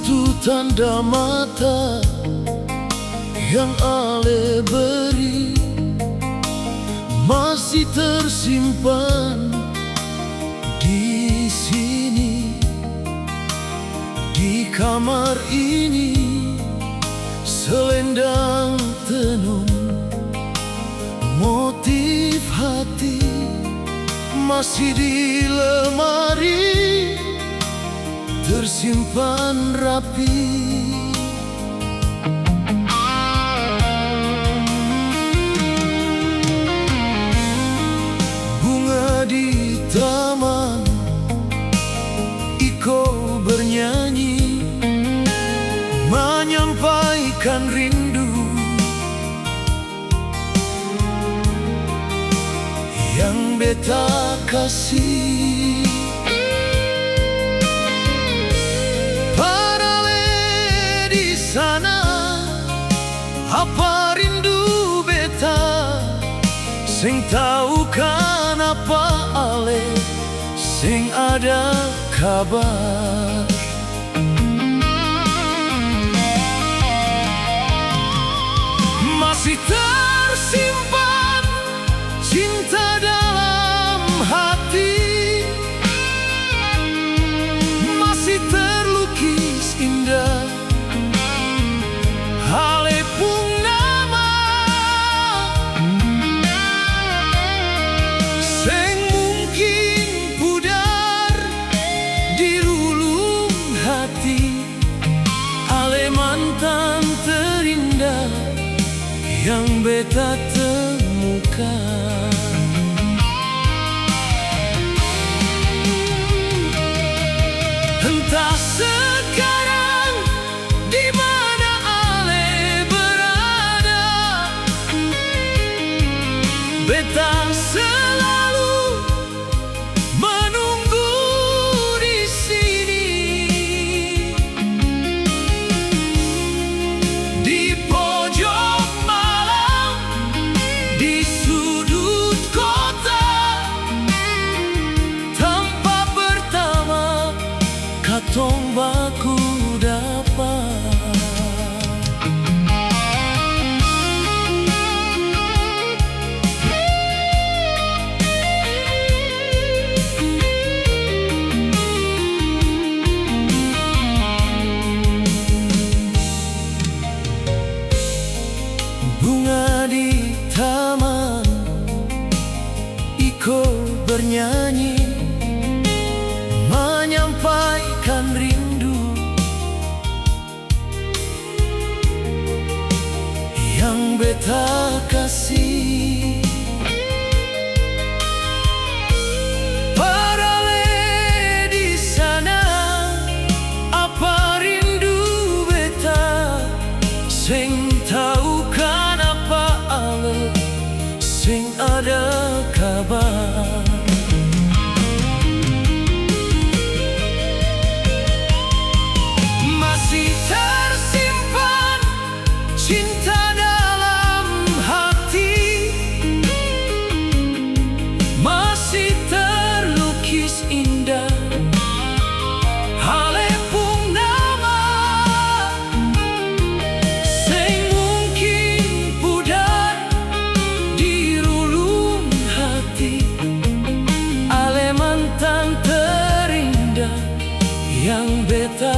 Itu tanda mata yang Ale beri, masih tersimpan di sini, di kamar ini. Selendang tenun motif hati masih di lemari, tersimpan rapi. Bunga di taman, Iko bernyanyi, menyampaikan rindu yang beta kasih. Sana apa rindu beta, sing tau kan apa Ale, sing ada kabar. Masih tersimpan cinta dalam hati, masih terlukis indah Ale pun nama, sing mungkin pudar di relung hati. Ale mantan terindah yang beta temukan. Entah sekarang di mana Ale berada, beta selalu menunggu di sini. Di pojok malam, di sudut kota, tempat pertama katong baku dapat. Bunga di taman, Iko bernyanyi, menyampaikan rindu yang beta kasih. Parale di sana, apa rindu beta, sing tau kan apa Ale, sing ada kabar. Masih tersimpan cinta dalam hati, masih terlukis indah Ale pun nama, sing mungkin pudar di relung hati. Ale mantan terindah yang beta